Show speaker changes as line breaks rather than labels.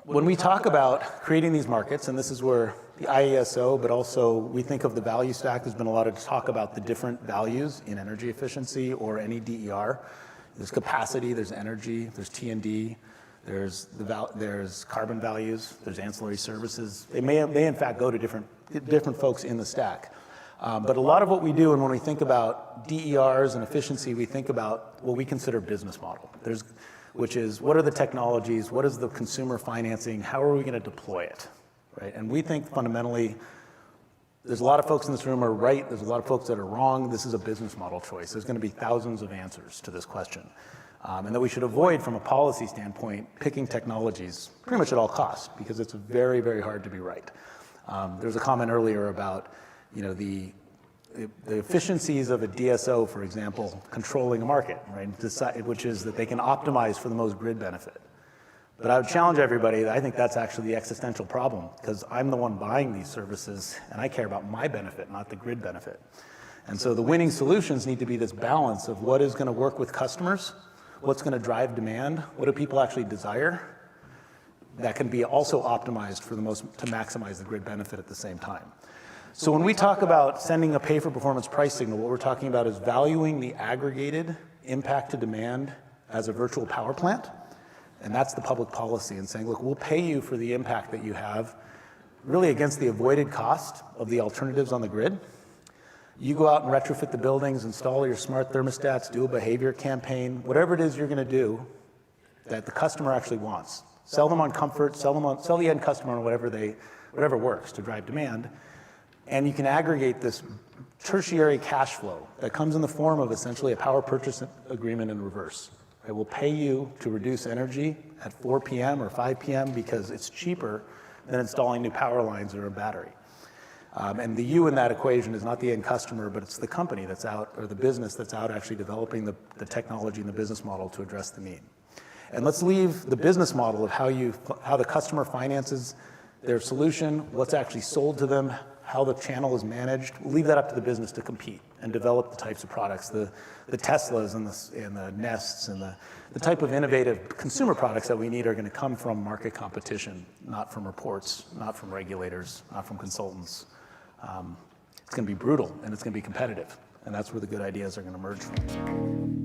when we talk about creating these markets, and this is where the IESO, but also we think of the value stack, there's been a lot of talk about the different values in energy efficiency or any DER. There's capacity, there's energy, there's T&D, there's carbon values, there's ancillary services. They may in fact go to different folks in the stack. But a lot of what we do, and when we think about DERs and efficiency, we think about what we consider business model. Which is, what are the technologies, what is the consumer financing, how are we going to deploy it, right? And we think fundamentally, there's a lot of folks in this room are right, there's a lot of folks that are wrong. This is a business model choice. There's going to be thousands of answers to this question. And that we should avoid, from a policy standpoint, picking technologies pretty much at all costs, because it's very, very hard to be right. There was a comment earlier about, the efficiencies of a DSO, for example, controlling a market, right? Which is that they can optimize for the most grid benefit. But I would challenge everybody that I think that's actually the existential problem, because I'm the one buying these services and I care about my benefit, not the grid benefit. And so the winning solutions need to be this balance of what is going to work with customers, what's going to drive demand, what do people actually desire, that can be also optimized to maximize the grid benefit at the same time. So when we talk about sending a pay-for-performance price signal, what we're talking about is valuing the aggregated impact to demand as a virtual power plant. And that's the public policy, and saying, look, we'll pay you for the impact that you have really against the avoided cost of the alternatives on the grid. You go out and retrofit the buildings, install your smart thermostats, do a behavior campaign, whatever it is you're going to do that the customer actually wants. Sell them on comfort, sell the end customer on whatever works to drive demand. And you can aggregate this tertiary cash flow that comes in the form of essentially a power purchase agreement in reverse. It will pay you to reduce energy at 4 p.m. or 5 p.m. because it's cheaper than installing new power lines or a battery. And the you in that equation is not the end customer, but it's the company that's out, or the business that's out actually developing the technology and the business model to address the need. And let's leave the business model of how the customer finances their solution, what's actually sold to them, how the channel is managed. We'll leave that up to the business to compete and develop the types of products, the Teslas and the Nests and the type of innovative consumer products that we need are going to come from market competition, not from reports, not from regulators, not from consultants. It's going to be brutal and it's going to be competitive, and that's where the good ideas are going to emerge from.